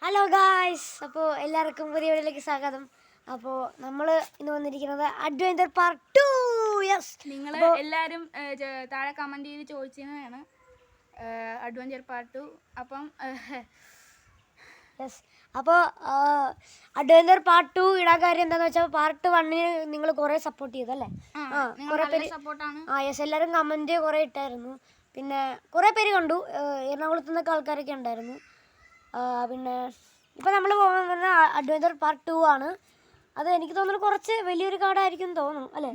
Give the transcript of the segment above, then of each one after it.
Hello guys, അപ്പോൾ എല്ലാവർക്കും പുതിയ വീഡിയോയിലേക്ക് സ്വാഗതം. അപ്പോൾ നമ്മൾ ഇന്ന് വന്നിരിക്കുന്നത് അഡ്വഞ്ചർ പാർട്ട് 2. യെസ്, നിങ്ങൾ എല്ലാവരും താഴെ കമൻറ്റ് ചെയ്ത് ചോദിച്ചതാണ് അഡ്വഞ്ചർ പാർട്ട് 2. അപ്പം യെസ്, അപ്പോൾ അഡ്വഞ്ചർ പാർട്ട് 2 ഇടാൻ കാര്യം എന്താണെന്ന് വെച്ചാൽ പാർട്ട് 1 നിങ്ങൾ കുറേ സപ്പോർട്ട് ചെയ്തല്ലേ? കുറേ പേര് സപ്പോർട്ടാണ്. യെസ്, എല്ലാവരും കമൻറ്റ് കുറേ ഇട്ടായിരുന്നു. പിന്നെ കുറേ പേര് കണ്ടു. എറണാകുളത്തു നിന്നൊക്കെ ആൾക്കാരൊക്കെ ഉണ്ടായിരുന്നു. പിന്നെ ഇപ്പം നമ്മൾ പോകുന്ന അഡ്വഞ്ചർ പാർട്ട് 2 ആണ്. അത് എനിക്ക് തോന്നുന്നു കുറച്ച് വലിയൊരു കാടായിരിക്കും തോന്നുന്നു അല്ലേ?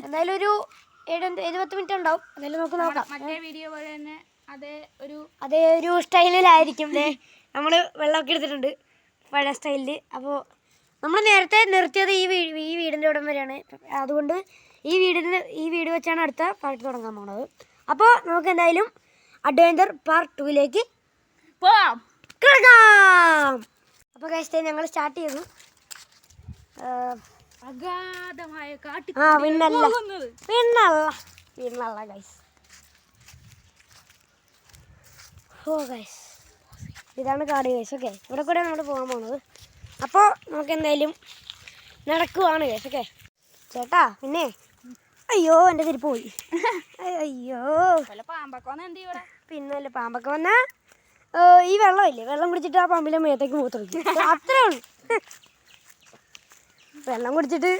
എന്തായാലും ഒരു 70 മിനിറ്റ് ഉണ്ടാവും. എന്തായാലും നമുക്ക് നോക്കാം. മറ്റേ വീഡിയോ പോലെ തന്നെ അതേ ഒരു സ്റ്റൈലിലായിരിക്കും. നമ്മൾ വെള്ളമൊക്കെ എടുത്തിട്ടുണ്ട് പഴയ സ്റ്റൈലിൽ. അപ്പോൾ നമ്മൾ നേരത്തെ നിർത്തിയത് ഈ വീടിൻ്റെ ഇടം വരെയാണ്. അതുകൊണ്ട് ഈ വീട് വെച്ചാണ് അടുത്ത പാർട്ട് തുടങ്ങാൻ പോകുന്നത്. അപ്പോൾ നമുക്ക് എന്തായാലും അഡ്വഞ്ചർ പാർട്ട് 2ലേക്ക് പോവാം. അപ്പോൾ ഗൈസ് ഞങ്ങൾ സ്റ്റാർട്ട് ചെയ്തു. അഗാധമായ പിന്നല്ല ഗൈസ്. ഓ ഗൈസ്, ഇതാണ് കാട് ഗൈസ്. ഓക്കെ, ഇവിടെ കൂടെ നമ്മൾ പോകാൻ പോകുന്നത്. അപ്പോൾ നമുക്ക് എന്തായാലും നടക്കുവാണ് ഗൈസ്. ഓക്കെ ചേട്ടാ, പിന്നെ അയ്യോ എൻ്റെ തിരിപ്പ് പോയി. അയ്യോ, പിന്നല്ലേ പാമ്പൊക്കെ വന്നാ ഈ വെള്ളമില്ലേ, വെള്ളം കുടിച്ചിട്ട് ആ പമ്പിലെ മേത്തേക്ക് മൂത്രമൊഴിക്കും. അത്രേ ഉള്ളൂ. വെള്ളം കുടിച്ചിട്ട്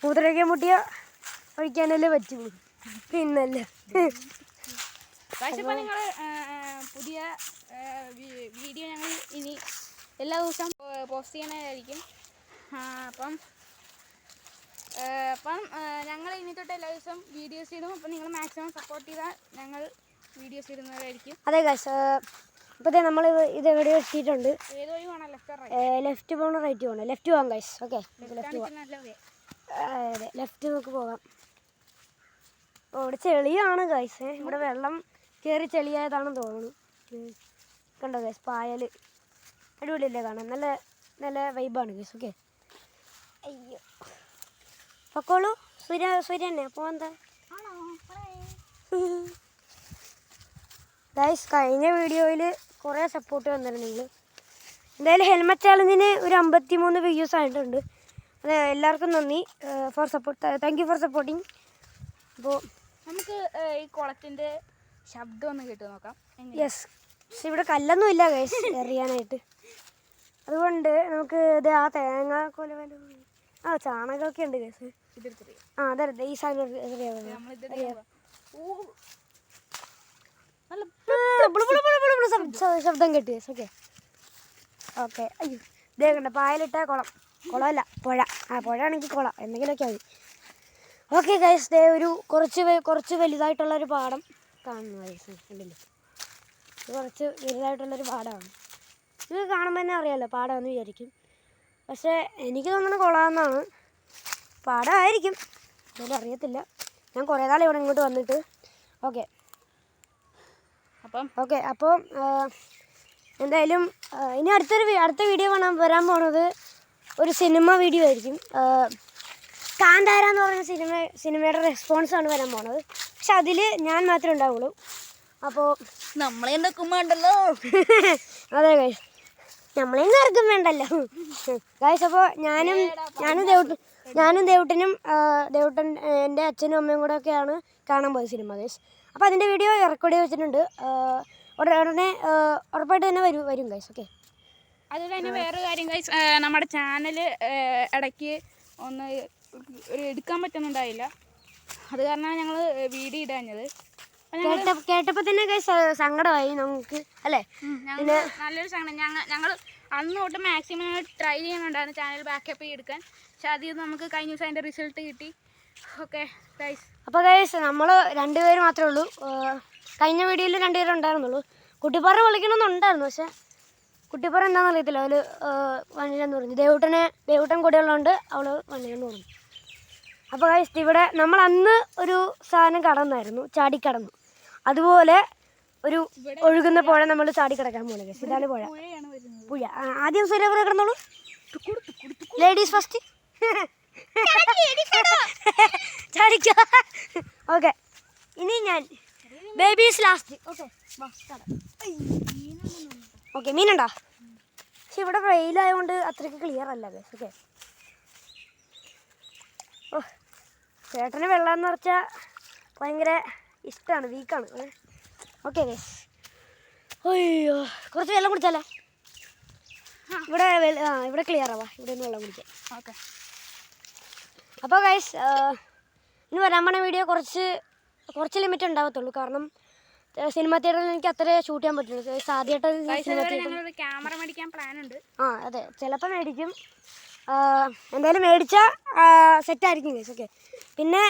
മൂത്രമൊഴിക്കാൻ മുട്ടിയ ഒഴിക്കാനല്ലേ പറ്റൂ. പിന്നല്ലേ നിങ്ങൾ പുതിയ വീഡിയോ ഞങ്ങൾ ഇനി എല്ലാ ദിവസവും പോസ്റ്റ് ചെയ്യണതായിരിക്കും. അപ്പം ഞങ്ങൾ ഇനി തൊട്ട് എല്ലാ ദിവസവും വീഡിയോസ് ഇടും. അപ്പം നിങ്ങൾ മാക്സിമം സപ്പോർട്ട് ചെയ്താൽ ഞങ്ങൾ വീഡിയോസ് ഇടുന്നതായിരിക്കും. അതെ ഗൈസ്, ഇപ്പോഴത്തെ നമ്മൾ ഇത് എവിടെ എത്തിയിട്ടുണ്ട്. ലെഫ്റ്റ് പോകണം, റൈറ്റ് പോകണം? ലെഫ്റ്റ് പോകാം ഗൈസ്. ഓക്കെ, ലെഫ്റ്റ് പോകാം. അതെ, ലെഫ്റ്റ് നമുക്ക് പോകാം. ഇവിടെ ചെളിയാണ് ഗൈസ്. ഇവിടെ വെള്ളം കയറി ചെളിയായതാണെന്ന് തോന്നുന്നു. കണ്ടോ ഗൈസ്, പായൽ അടിപൊളിയല്ലേ കാണാൻ? നല്ല നല്ല വൈബാണ് ഗൈസ്. ഓക്കെ, അയ്യോ പൊക്കോളൂ. സൂര്യനെ പോകാൻ ഗൈസ്. കഴിഞ്ഞ വീഡിയോയിൽ കുറേ സപ്പോർട്ട് വന്നിരുന്നു നിങ്ങൾ. എന്തായാലും ഹെൽമെറ്റ് ചാലഞ്ചിന് ഒരു 53 വ്യൂസ് ആയിട്ടുണ്ട്. അതെ, എല്ലാവർക്കും നന്ദി four support. Thank you for supporting. അപ്പോൾ നമുക്ക് ഈ കുളത്തിൻ്റെ ശബ്ദം ഒന്ന് കേട്ട് നോക്കാം. യെസ്, പക്ഷെ ഇവിടെ കല്ലൊന്നും ഇല്ല ഗൈസ് എറിയാനായിട്ട്. അതുകൊണ്ട് നമുക്ക് ഇത് ആ തേങ്ങ ചാണകമൊക്കെ ഉണ്ട് ഗൈസ്. അതെ, ഈ സാധനം ശബ്ദം കേട്ടു ഗൈസ്. Okay okay. അയ്യോ, ഇതേ കണ്ട പായലിട്ട കുളമല്ല പുഴ. പുഴ ആണെങ്കിൽ കുളം എന്തെങ്കിലുമൊക്കെ മതി. ഓക്കെ ഗൈസ്, ദേ ഒരു കുറച്ച് വലുതായിട്ടുള്ളൊരു പാടം കാണുന്നു ഗൈസ്. ഉണ്ടല്ലോ, ഇത് കുറച്ച് വലുതായിട്ടുള്ളൊരു പാടമാണ്. ഇത് കാണുമ്പോൾ തന്നെ അറിയാമല്ലോ പാടമെന്ന് വിചാരിക്കും. പക്ഷേ എനിക്ക് തോന്നുന്നത് കുളമെന്നാണ്. പാടമായിരിക്കും, എന്തായാലും അറിയത്തില്ല. ഞാൻ കുറേ നാളെ ഇവിടെ ഇങ്ങോട്ട് വന്നിട്ട്. ഓക്കെ അപ്പം എന്തായാലും ഇനി അടുത്ത വീഡിയോ വരാൻ പോണത് ഒരു സിനിമ വീഡിയോ ആയിരിക്കും. കാന്താര എന്ന് പറയുന്ന സിനിമയുടെ റെസ്പോൺസാണ് വരാൻ പോണത്. പക്ഷെ അതിൽ ഞാൻ മാത്രമേ ഉണ്ടാവുള്ളൂ. അപ്പോൾ നമ്മളെന്തല്ലോ അതെ ഗൈസ്, നമ്മളെന്നും ആർക്കും വേണ്ടല്ലോ ഗൈസ്. അപ്പോൾ ഞാനും ദേവുട്ടനും എൻ്റെ അച്ഛനും അമ്മയും കൂടെ ഒക്കെയാണ് കാണാൻ പോയത് സിനിമ ഗൈസ്. അപ്പോൾ അതിൻ്റെ വീഡിയോ റെക്കോർഡ് ചെയ്ത് വെച്ചിട്ടുണ്ട്. ഉടനെ ഉറപ്പായിട്ട് തന്നെ വരും ഗൈസ്. ഓക്കെ, അതുപോലെ തന്നെ വേറൊരു കാര്യം ഗൈസ്, നമ്മുടെ ചാനൽ ഇടയ്ക്ക് ഒന്ന് എടുക്കാൻ പറ്റുന്നുണ്ടായില്ല. അത് കാരണമാണ് ഞങ്ങൾ വീഡിയോ ഇടാഞ്ഞത്. കേട്ടപ്പോൾ തന്നെ ഗൈസ് സങ്കടമായി നമുക്ക് അല്ലേ? പിന്നെ നല്ലൊരു സങ്കടം. ഞങ്ങൾ അന്ന് തൊട്ട് മാക്സിമം ഞങ്ങൾ ട്രൈ ചെയ്യുന്നുണ്ടായിരുന്നു ചാനൽ ബാക്കപ്പ് എടുക്കാൻ. പക്ഷെ അതിൽ നമുക്ക് കഴിഞ്ഞ ദിവസം അതിൻ്റെ റിസൾട്ട് കിട്ടി. ഓക്കെ ഗൈസ്, അപ്പോൾ ഗൈസ് നമ്മൾ 2 പേര് മാത്രമേ ഉള്ളൂ. കഴിഞ്ഞ വീഡിയോയിൽ 2 പേര് ഉണ്ടായിരുന്നുള്ളൂ. കുട്ടിപ്പാറ വിളിക്കണമെന്നുണ്ടായിരുന്നു, പക്ഷേ കുട്ടിപ്പാറ എന്താണെന്ന് അറിയത്തില്ല. അവൾ വന്നില്ലെന്ന് പറഞ്ഞു. ദേവുട്ടൻ കൂടെയുള്ളതുകൊണ്ട് അവൾ വന്നില്ലെന്ന് പറഞ്ഞു. അപ്പോൾ ഗൈസ്, ഇവിടെ നമ്മൾ അന്ന് ഒരു സാധനം കടന്നായിരുന്നു, ചാടിക്കടന്നു. അതുപോലെ ഒരു ഒഴുകുന്ന പുഴ നമ്മൾ ചാടിക്കിടക്കാൻ പോലെ ഗൈസ്. ഇതാണ് പുഴ. ആദ്യം സൂര്യ കിടന്നോളൂ. Ladies first. ചാടിക്ക. ഓക്കെ, ഇനി ഞാൻ ബേബീസ് ലാസ്റ്റ്. ഓക്കെ, മീനുണ്ടോ? പക്ഷെ ഇവിടെ വെയിലായതുകൊണ്ട് അത്രയ്ക്ക് ക്ലിയർ അല്ല ഗൈസ്. ഓക്കെ. ഓ ചേട്ടന് വെള്ളം എന്ന് പറഞ്ഞാൽ ഭയങ്കര ഇഷ്ടമാണ്, വീക്കാണ്. Okay guys. അയ്യോ കുറച്ച് വെള്ളം കുടിച്ചാലേ ഇവിടെ ഇവിടെ ക്ലിയർ ആവാ. ഇവിടെ നിന്ന് വെള്ളം കുടിക്കാം. ഓക്കെ. അപ്പോൾ ഗൈസ് ഇനി വരാൻ പോണ വീഡിയോ കുറച്ച് ലിമിറ്റ് ഉണ്ടാകത്തുള്ളൂ. കാരണം സിനിമ തിയേറ്ററിൽ എനിക്ക് അത്ര ഷൂട്ട് ചെയ്യാൻ പറ്റുള്ളൂ. ആദ്യമായിട്ട് ക്യാമറ മേടിക്കാൻ പ്ലാൻ ഉണ്ട്. ആ അതെ, ചിലപ്പോൾ മേടിക്കും. എന്തായാലും മേടിച്ചാൽ സെറ്റായിരിക്കും ഗൈസ്. ഓക്കെ. പിന്നെ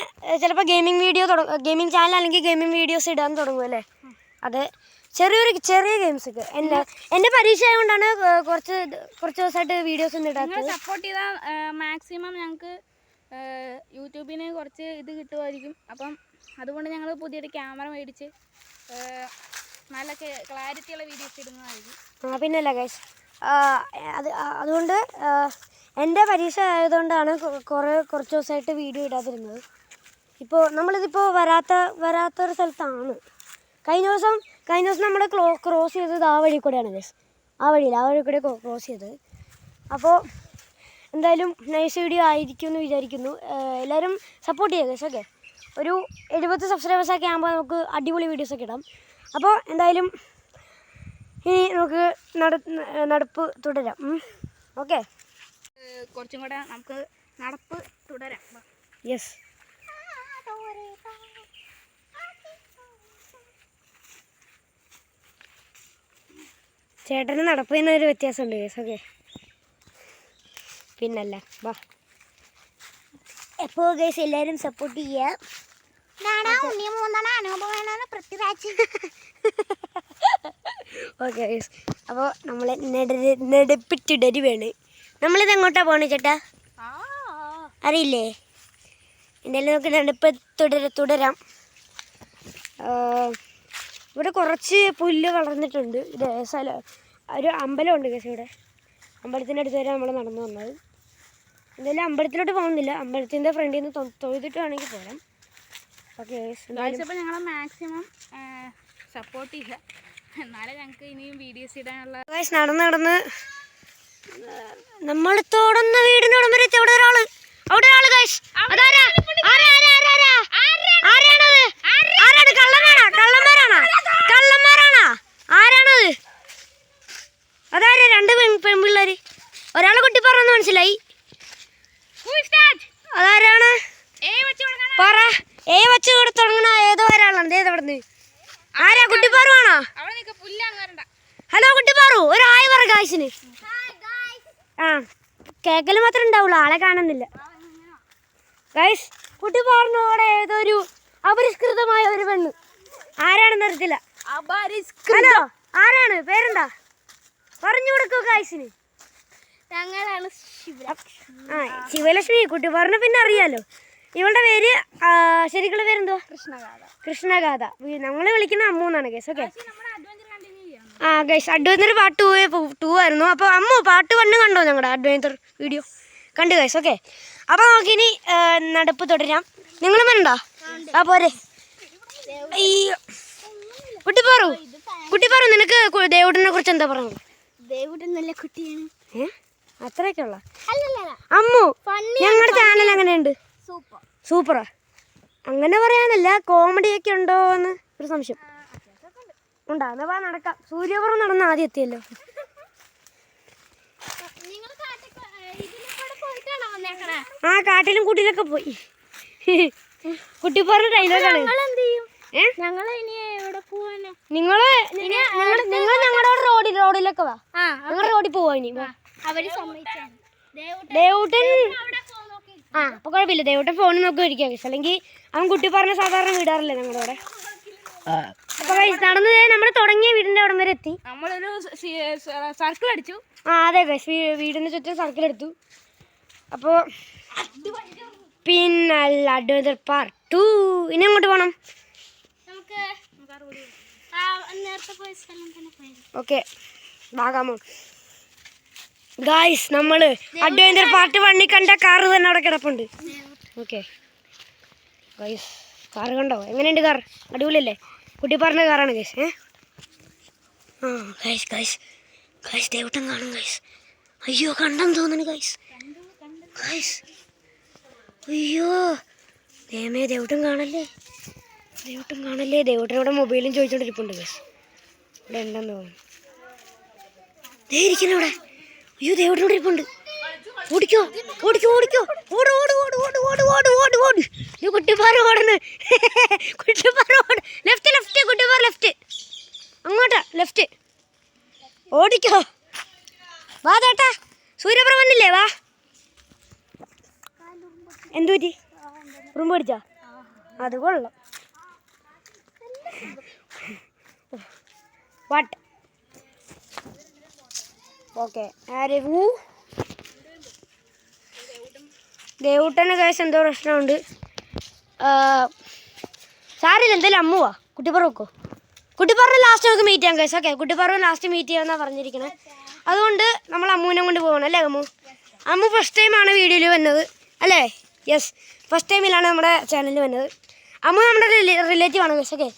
ചിലപ്പോൾ ഗെയിമിംഗ് ചാനൽ അല്ലെങ്കിൽ ഗെയിമിംഗ് വീഡിയോസ് ഇടാൻ തുടങ്ങും അല്ലേ. അതെ, ചെറിയ ഗെയിംസ് ഒക്കെ. എൻ്റെ പരീക്ഷ ആയതുകൊണ്ടാണ് കുറച്ച് ദിവസമായിട്ട് വീഡിയോസ് ഒന്നും ഇടാത്തത്. സപ്പോർട്ട് ചെയ്താൽ മാക്സിമം ഞങ്ങൾക്ക് യൂട്യൂബിന് കുറച്ച് ഇത് കിട്ടുമായിരിക്കും. അപ്പം അതുകൊണ്ട് ഞങ്ങൾ പുതിയൊരു ക്യാമറ മേടിച്ച് നല്ല ക്ലാരിറ്റിയുള്ള വീഡിയോസ് ഇടുന്നതായിരിക്കും. പിന്നല്ല ഗൈസ്, അതുകൊണ്ട് എൻ്റെ പരീക്ഷ ആയതുകൊണ്ടാണ് കുറച്ച് ദിവസമായിട്ട് വീഡിയോ ഇടാതിരുന്നത്. നമ്മളിതിപ്പോൾ വരാത്തൊരു സ്ഥലത്താണ്. കഴിഞ്ഞ ദിവസം നമ്മൾ ക്രോസ് ചെയ്തത് ആ വഴി കൂടെയാണ് ഗൈസ്. ആ വഴി കൂടെ ക്രോസ് ചെയ്തത്. അപ്പോൾ എന്തായാലും നൈസ് വീഡിയോ ആയിരിക്കും എന്ന് വിചാരിക്കുന്നു. എല്ലാവരും സപ്പോർട്ട് ചെയ്യുക ഗൈസ്. ഓക്കെ. ഒരു 70 സബ്സ്ക്രൈബേഴ്സൊക്കെ ആകുമ്പോൾ നമുക്ക് അടിപൊളി വീഡിയോസൊക്കെ ഇടാം. അപ്പോൾ എന്തായാലും ഇനി നമുക്ക് നടപ്പ് തുടരാം. ഓക്കെ. കുറച്ചും കൂടെ നമുക്ക് നടപ്പ് തുടരാം. യെസ്. ചേട്ടന് നടപ്പ് ചെയ്യുന്നൊരു വ്യത്യാസമുണ്ട് ഗൈസ്. ഓക്കെ. പിന്നല്ല വാ. എപ്പോൾ ഗൈസ് എല്ലാവരും സപ്പോർട്ട് ചെയ്യുക. Okay guys. അപ്പോൾ നമ്മൾ നെടുപ്പിട്ടിടരുവാണ്. നമ്മളിത് എങ്ങോട്ടാണ് പോകണേ ചേട്ടാ? അറിയില്ലേ? എന്തായാലും നമുക്ക് നെടുപ്പ് തുടരാം. ഇവിടെ കുറച്ച് പുല്ല് വളർന്നിട്ടുണ്ട്. ഇത് ഒരു അമ്പലമുണ്ട് ഗൈസ് ഇവിടെ. അമ്പലത്തിൻ്റെ അടുത്ത് വരെ നമ്മൾ നടന്നു വന്നത്. എന്തായാലും അമ്പലത്തിലോട്ട് പോകുന്നില്ല, അമ്പലത്തിൻ്റെ ഫ്രണ്ടിൽ നിന്ന് തൊഴുതിട്ട് വേണമെങ്കിൽ പോരാം. ഓക്കെ. അപ്പോൾ ഞങ്ങൾ മാക്സിമം സപ്പോർട്ട് ചെയ്യുക, എന്നാലേ ഞങ്ങൾക്ക് ഇനിയും വീഡിയോസ് ഇടാനുള്ള. ഗൈസ് നടന്ന് നമ്മൾ തോടുന്ന വീടിനോടും വരെ അവിടെ ഒരാള് ഗൈസ്. ആരാണത്? അതാരാ? 2 പെൺപിള്ളേര്. ഒരാളെ കുട്ടി പറഞ്ഞു മനസ്സിലായി. അതാരാണ്? പറ. വെച്ച് കൂടെ തുടങ്ങണ ഏതോ ഒരാളാണ്. ഏതവിടുന്ന്? ആരാ? കുട്ടിപ്പാറുവാണോ? ഹലോ കുട്ടിപ്പാറു, ഒരു ഹായ് പറ ഗായ്സിന്. ആ കേക്കല് മാത്രമേ ഉണ്ടാവുള്ളൂ, ആളെ കാണുന്നില്ല ഗൈസ്. കുട്ടിപ്പാറിനോടെ ഏതോ ഒരു അപരിഷ്കൃതമായ ഒരു പെണ്ണ്. ആരാണെന്ന് അറിയത്തില്ല. ഹലോ, ആരാണ്? പേരെന്താ? പറഞ്ഞു കൊടുക്കൂ ഗായ്സിന്. ഞങ്ങളാണ് ശിവലക്ഷ്മി. കുട്ടിപ്പാറിന് പിന്നെ അറിയാലോ. ഇവളുടെ പേര് ശരിക്കുള്ള പേരെന്തുവാ? കൃഷ്ണഗാഥ. നമ്മൾ വിളിക്കുന്ന അമ്മു എന്നാണ് guys. Okay. Guys adventure part 2 ആയിരുന്നു. അപ്പോൾ അമ്മു പാർട്ട് 1 കണ്ടോ? ഞങ്ങളുടെ അഡ്വഞ്ചർ വീഡിയോ കണ്ടു ഗൈസ്. ഓക്കെ. അപ്പോൾ നമുക്കിനി നടപ്പ് തുടരാം. നിങ്ങളും വേണ്ടോ? പോരെ. കുട്ടിപ്പാറു നിനക്ക് ദേവുട്ടിനെ കുറിച്ച് എന്താ പറയുന്നത്? ദേവുട്ടൻ നല്ല കുട്ടിയാണ്. അത്രയൊക്കെയുള്ള അമ്മു. ഞങ്ങളുടെ ചാനൽ എങ്ങനെയുണ്ട്? സൂപ്പറാ. അങ്ങനെ പറയാനല്ല, കോമഡിയൊക്കെ ഉണ്ടോ എന്ന് ഒരു സംശയം ഉണ്ടാ. എന്നാ നടക്കാം. സൂര്യപുറം നടന്ന് ആദ്യം എത്തിയല്ലോ. കാട്ടിലും കൂട്ടിലൊക്കെ പോയി. കുട്ടിപ്പാറിന്റെ ഡയലോഗാണ്. നിങ്ങള് ഞങ്ങളുടെ റോഡിലൊക്കെ വാ. ഞങ്ങളുടെ റോഡിൽ പോവാ ഇനി. ദേവുട്ടൻ അപ്പോൾ കുഴപ്പമില്ല. ദേവുട്ടൻ ഫോണിൽ നോക്കിയിരിക്കാം ഗൈസ്. അല്ലെങ്കിൽ അവൻ കുട്ടിപ്പാറിനെ സാധാരണ വിടാറില്ല ഞങ്ങളുടെ അവിടെ. അപ്പോൾ ഗൈസ് നടന്ന് നമ്മൾ തുടങ്ങിയ വീടിൻ്റെ അവിടം വരെ എത്തി. നമ്മളൊരു സർക്കിൾ അടിച്ചു. അതെ ഗൈസ്, വീടിന് ചുറ്റും സർക്കിൾ എടുത്തു. അപ്പോൾ പിന്നല്ല അഡ്വഞ്ചർ പാർട്ട് 2. ഇനി അങ്ങോട്ട് പോകണം. ഓക്കെ. വാഗാമോ ഗായ്സ്, നമ്മൾ അഡ്വഞ്ചർ പാർട്ട് 1 കണ്ട കാറ് തന്നെ അവിടെ കിടപ്പുണ്ട്. ഓക്കെ ഗൈസ്, കാറ് കണ്ടോ? എങ്ങനെയുണ്ട് കാർ? അടിപൊളിയല്ലേ? കുട്ടിപ്പാറിൻ്റെ കാറാണ് ഗൈസ്. ഗൈസ് ഗൈസ് ദേവട്ടം കാണും ഗൈസ്. അയ്യോ കണ്ടെന്ന് തോന്നുന്നു ഗൈസ്. ഗൈസ് അയ്യോ ദൈവമേ ദേവട്ടം കാണല്ലേ. ദേവട്ടനോടെ മൊബൈലും ചോദിച്ചോണ്ടിരിപ്പുണ്ട് ഗൈസ്. ഇവിടെ ഉണ്ടെന്ന് തോന്നുന്നു. ദേ ഇരിക്കുന്നു ഇവിടെ. അയ്യോ ദേവട്ടനോട് ഇരിപ്പുണ്ട്. ഓടിക്കോ ഓടിക്കോ ഓടിക്കോ ഓട് ഓട് ഓട് ഓട് ഓട് ഓട് ഓട് ഓട്. ഈ കുട്ടിപ്പാറ ഓടുന്നു. കുട്ടിപ്പാറ ഓട്. Left left Kuttippara left. അങ്ങോട്ടാ ലെഫ്റ്റ്. ഓടിക്കോ. വാ ചേട്ടാ സൂര്യപ്രഭ വന്നില്ലേ വാ. എന്തു പറ്റി ഉറുമ്പ് പിടിച്ചാ? അത് കൊള്ളാം. വാട്ട് ഓക്കെ ദേവൂട്ടന് കേസ് എന്തോ പ്രശ്നമുണ്ട്. സാരില്ല എന്തായാലും അമ്മുവാ. കുട്ടിപ്പറ വെക്കോ. കുട്ടിപ്പറ ലാസ്റ്റ് നമുക്ക് മീറ്റ് ചെയ്യാം കേസ്. ഓക്കെ കുട്ടിപ്പറ ലാസ്റ്റ് മീറ്റ് ചെയ്യാമെന്നാണ് പറഞ്ഞിരിക്കണേ. അതുകൊണ്ട് നമ്മൾ അമ്മുവിനെ കൊണ്ട് പോകണം അല്ലേ അമ്മു ഫസ്റ്റ് ടൈമാണ് വീഡിയോയിൽ വന്നത് അല്ലേ? യെസ് ഫസ്റ്റ് ടൈമിലാണ് നമ്മുടെ ചാനലിൽ വന്നത്. അമ്മു നമ്മുടെ റിലേറ്റീവാണ് കേസ്. ഓക്കെ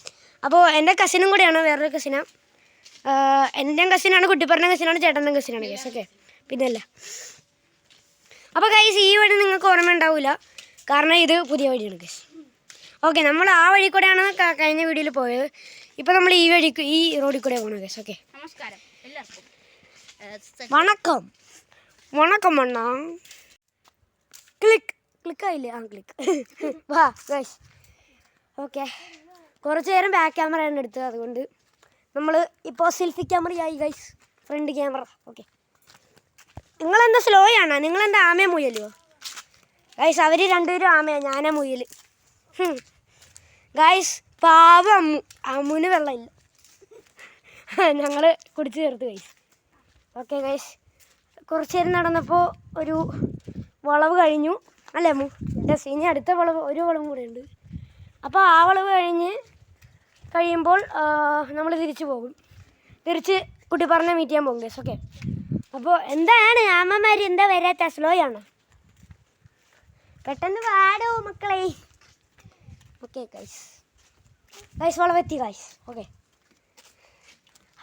അപ്പോൾ എൻ്റെ കസിനും കൂടെയാണ്, വേറൊരു കസിനാണ്. എൻ്റെ കസിനാണ്, കുട്ടിപ്പറൻ്റെ കസിനാണ്, ചേട്ടൻ്റെ കസിനാണ് കേസ്. ഓക്കെ പിന്നല്ല. അപ്പോൾ ഗൈസ് ഈ വഴി നിങ്ങൾക്ക് ഓർമ്മ ഉണ്ടാവില്ല, കാരണം ഇത് പുതിയ വഴിയാണ് ഗൈസ്. ഓക്കെ നമ്മൾ ആ വഴി കൂടെയാണ് കഴിഞ്ഞ വീഡിയോയിൽ പോയത്. ഇപ്പോൾ നമ്മൾ ഈ റോഡിൽ കൂടെ പോകണം ഗൈസ്. ഓക്കെ നമസ്കാരം എല്ലാവർക്കും. വണക്കം വണക്കം അണ്ണാ. ക്ലിക്കായില്ലേ? ആ ക്ലിക്ക്. വാ ഗൈസ്. ഓക്കെ കുറച്ച് നേരം ബാക്ക് ക്യാമറയാണ് എടുത്തത്, അതുകൊണ്ട് നമ്മൾ ഇപ്പോൾ സെൽഫി ക്യാമറയായി ഗൈസ്. Front camera. ഓക്കെ നിങ്ങളെന്താ സ്ലോ ആണോ? നിങ്ങളെന്താ ആമയെ മുയലോ ഗൈസ്? അവർ രണ്ടുപേരും ആമയാണ്, ഞാനാ മുയൽ. ഗൈസ് പാവം അമ്മുവിന് വെള്ളമില്ല, ഞങ്ങൾ കുടിച്ച് ചേർത്ത് ഗൈസ്. ഓക്കെ ഗൈസ് കുറച്ച് നേരം നടന്നപ്പോൾ ഒരു വളവ് കഴിഞ്ഞു അല്ലേ അമ്മു? യെസ് ഇനി അടുത്ത വളവ്, ഒരു വളവും കൂടെ ഉണ്ട്. അപ്പോൾ ആ വളവ് കഴിയുമ്പോൾ നമ്മൾ തിരിച്ചു പോകും. തിരിച്ച് കുട്ടിപ്പറനെ മീറ്റ് ചെയ്യാൻ പോകും ഗൈസ്. ഓക്കെ അപ്പോൾ എന്താണ് അമ്മമാർ എന്താ വരാത്ത? സ്ലോ ആണോ? പെട്ടെന്ന് വാടോ മക്കളെ. ഓക്കെ ഗൈസ് വളവെത്തി ഗൈസ്. ഓക്കെ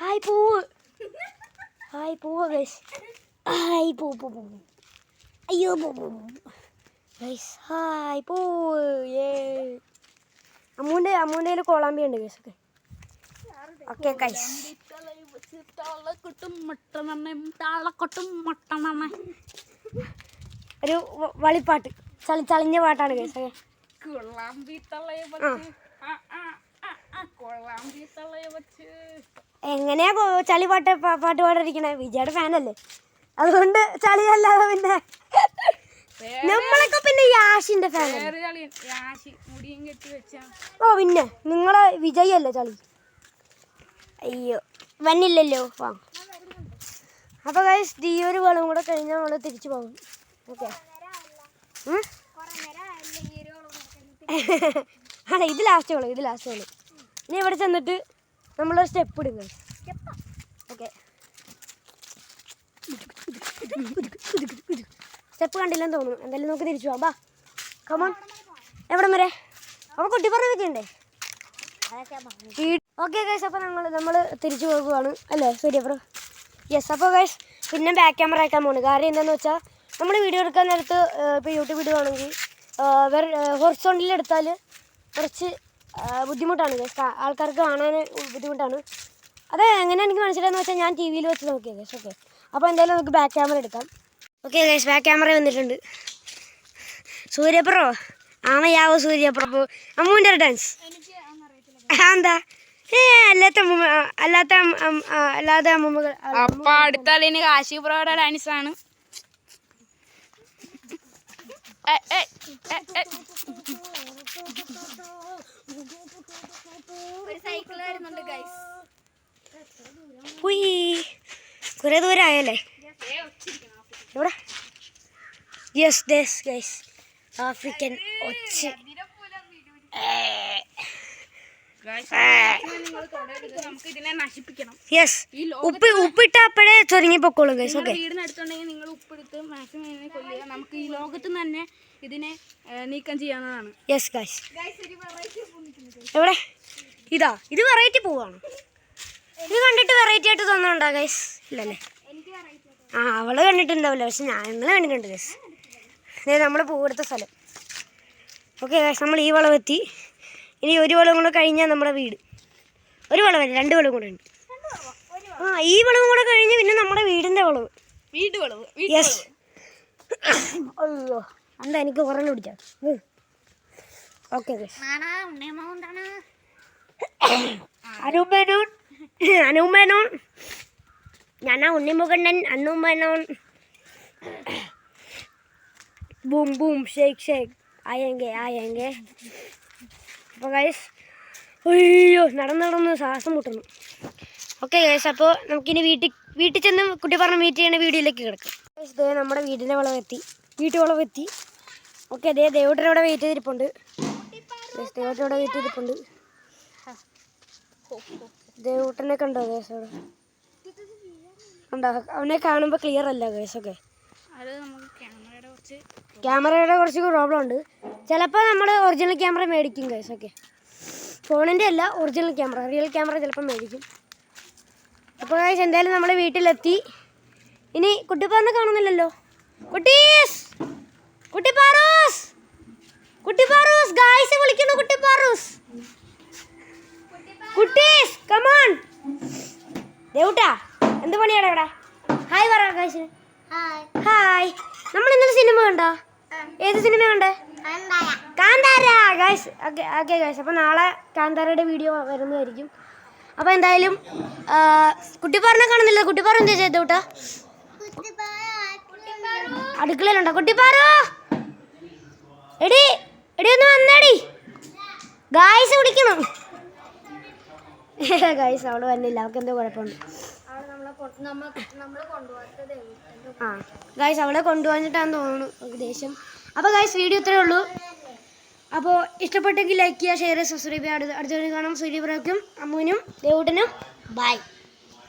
ഹായ് പൂവ് ഗൈസ്. ഹായ് പൂ അയ്യോ പൂ ഗൈസ്. ഹായ് പൂവ്. അമ്മൂൻ്റെ കോളാമ്പി ഉണ്ട് ഗൈസ്. ഓക്കെ ഓക്കെ ഗൈസ് ഒരു വളിപ്പാട്ട്, ചളിഞ്ഞ പാട്ടാണ് ഗൈസ്. എങ്ങനെയാ ചളിപ്പാട്ട് പാടിയിരിക്കണേ? വിജയുടെ ഫാനല്ലേ, അതുകൊണ്ട് ചളിയല്ലാതെ പിന്നെ നമ്മളൊക്കെ പിന്നെ യാഷിന്റെ ഫാനല്ലേ. ഓ പിന്നെ നിങ്ങളെ വിജയല്ലേ ചളി. അയ്യോ വന്നില്ലല്ലോ. ആ അപ്പോൾ ഗൈസ് ഈ ഒരു വളം കൂടെ കഴിഞ്ഞാൽ നമ്മൾ തിരിച്ചു പോകും. ഓക്കെ അല്ല ഇത് ലാസ്റ്റ് വളം. ഇനി ഇവിടെ ചെന്നിട്ട് നമ്മളൊരു സ്റ്റെപ്പ് ഇടും ഗൈസ്. ഓക്കെ സ്റ്റെപ്പ് കണ്ടില്ലെന്ന് തോന്നുന്നു. എന്തായാലും നമുക്ക് തിരിച്ചു പോകാം. ബാ കമോൺ. എവിടം വരെ? അപ്പോൾ കുട്ടിപ്പറ വെക്കണ്ടേ? ഓക്കെ ഗൈസ് അപ്പോൾ നമ്മൾ തിരിച്ചു പോകുകയാണ് അല്ലേ സൂര്യപ്രഭ? യെസ് അപ്പോൾ ഗൈസ് പിന്നെ ബാക്ക് ക്യാമറ അയക്കാൻ പോകുന്നു. കാര്യം എന്താണെന്ന് വെച്ചാൽ നമ്മൾ വീഡിയോ എടുക്കാൻ നേരത്ത് ഇപ്പോൾ യൂട്യൂബ് വീഡിയോ ആണെങ്കിൽ ഹൊറിസോണ്ടലിൽ എടുത്താൽ കുറച്ച് ബുദ്ധിമുട്ടാണ് ഗൈസ്, ആൾക്കാർക്ക് കാണാൻ ബുദ്ധിമുട്ടാണ്. അത് എങ്ങനെ എനിക്ക് മനസ്സിലായെന്ന് വെച്ചാൽ ഞാൻ ടി വിയിൽ വെച്ച് നോക്കിയത് ഗൈസ്. ഓക്കെ അപ്പോൾ എന്തായാലും നമുക്ക് ബാക്ക് ക്യാമറ എടുക്കാം. ഓക്കെ ഗൈസ് ബാക്ക് ക്യാമറ വന്നിട്ടുണ്ട്. സൂര്യപ്രഭ ആമയാവോ സൂര്യപ്രഭു. അമ്മുവിൻ്റെ ഒരു ഡാൻസ് എന്താ? അല്ലാതെ അമ്മൂമ്മകൾ. അപ്പൊ അടുത്ത ആളിന് കാശിപ്രഭയുടെ ഡാൻസ് ആണ്. കുറെ ദൂരമായല്ലേ ഇവിടെ? യെസ് യെസ് ഗൈസ് ആഫ്രിക്കൻ ഒച്ച. യെസ് ഉപ്പിട്ട അപ്പോഴേ ചൊരുങ്ങി പൊക്കോളും ഗൈസ്. ഓക്കെ വീടിനടുത്തുണ്ടെങ്കിൽ നിങ്ങൾ ഉപ്പെടുത്ത് മാക്സിമം ഇതിനെ കൊല്ലുക. നമുക്ക് ഈ ലോകത്ത് തന്നെ ഇതിനെ നീക്കം ചെയ്യാവുന്നതാണ്. യെസ് ഗൈസ് എവിടെ? ഇത് വെറൈറ്റി പൂവാണ്. ഇത് കണ്ടിട്ട് വെറൈറ്റി ആയിട്ട് തോന്നുന്നുണ്ടോ ഗൈസ്? ഇല്ലല്ലേ? ആ അവള് കണ്ടിട്ടുണ്ടാവില്ല, പക്ഷെ ഞങ്ങൾ കണ്ടിട്ടുണ്ട് ഗൈസ്. അതായത് നമ്മൾ പൂവെടുത്ത സ്ഥലം. ഓക്കെ ഗൈസ്, നമ്മൾ ഈ വളവെത്തി. ഇനി ഒരു വളം കൂടെ കഴിഞ്ഞാൽ നമ്മുടെ വീട്. ഒരു വളവല്ല, 2 വളവും കൂടെ ഉണ്ട്. ആ ഈ വളവും കൂടെ കഴിഞ്ഞ് പിന്നെ നമ്മുടെ വീടിൻ്റെ വളവ്. യെസ്. അയ്യോ എന്താ എനിക്ക് കുറഞ്ഞു പിടിച്ചാ. ഓക്കെ ഗൈസ്, അനുമേനോൻ ഞാനാ Unni Mukundan Anu Menon. Boom boom shake shake ആയെങ്കെ. അപ്പോൾ ഗൈസ് അയ്യോ നടന്ന് ശ്വാസം മുട്ടുന്നു. ഓക്കെ ഗൈസ്, അപ്പോൾ നമുക്കിനി വീട്ടിൽ ചെന്ന് കുട്ടി പറഞ്ഞ് മീറ്റ് ചെയ്യുന്ന വീഡിയോയിലേക്ക് കിടക്കും. ഗൈസ് ദേ നമ്മുടെ വീടിൻ്റെ വളവെത്തി, വീട്ടുവളവെത്തി. ഓക്കെ അതേ ദേവൂട്ടനോടെ വെയിറ്റ് ചെയ്തിരിപ്പുണ്ട്. ദേവൂട്ടനോടെ വെയിറ്റ് ചെയ്തിരിപ്പുണ്ട്. ദേവൂട്ടനെ കണ്ടോ ഗൈസ്? അവിടെ കണ്ടോ? അവനെ കാണുമ്പോൾ ക്ലിയർ അല്ല ഗൈസ്. ഓക്കെ ക്യാമറയുടെ കുറച്ച് പ്രോബ്ലം ഉണ്ട്. ചിലപ്പോൾ നമ്മൾ ഒറിജിനൽ ക്യാമറ മേടിക്കും ഗൈസ്. ഓക്കെ ഫോണിൻ്റെ അല്ല, ഒറിജിനൽ ക്യാമറ, റിയൽ ക്യാമറ ചിലപ്പോൾ മേടിക്കും. അപ്പോൾ ഗൈസ് എന്തായാലും നമ്മൾ വീട്ടിലെത്തി. ഇനി കുട്ടിപ്പാറിനെ കാണുന്നില്ലല്ലോ. കുട്ടിപ്പാറൂസ് ഗൈസ് വിളിക്കുന്നു. കുട്ടീസ് കം ഓൺ. ദേവൂട്ടാ എന്ത് പണിയാടാ ഇവിടെ? ഹായ് പറ ഗൈസ്. ഹായ്. നമ്മൾ ഇന്നലെ സിനിമ കണ്ടോ? ഏത് സിനിമ കണ്ടേ? കാന്താര ഗൈസ്. ഓക്കെ ഗൈസ്, അപ്പോൾ നാളെ കാന്താരയുടെ വീഡിയോ വരുന്നതായിരിക്കും. അപ്പോൾ എന്തായാലും കുട്ടിപ്പാറിനെ കാണുന്നില്ല. കുട്ടിപ്പാറ എന്താ ചെയ്ത കൂട്ടാ? അടുക്കളയിലുണ്ടോ കുട്ടിപ്പാറോ? എടി ഒന്ന് വന്നേടി. ഗായ്സ് വിളിക്കണം. ഗായ്സ് അവള് വന്നില്ല, അവൾക്ക് എന്തോ കുഴപ്പമുണ്ട്. ആ ഗായ്സ് അവളെ കൊണ്ടുവന്നിട്ടാന്ന് തോന്നുന്നു ദേഷ്യം. അപ്പോൾ ഗായ്സ് വീഡിയോ ഇത്രയേ ഉള്ളൂ. അപ്പോൾ ഇഷ്ടപ്പെട്ടെങ്കിൽ ലൈക്ക് ചെയ്യുക, ഷെയർ ചെയ്യുക, സബ്സ്ക്രൈബ് ചെയ്യുക. അടുത്ത കാണാം. സൂര്യപ്രക്കും അമ്മുവിനും ദേവൂട്ടനും ബൈ.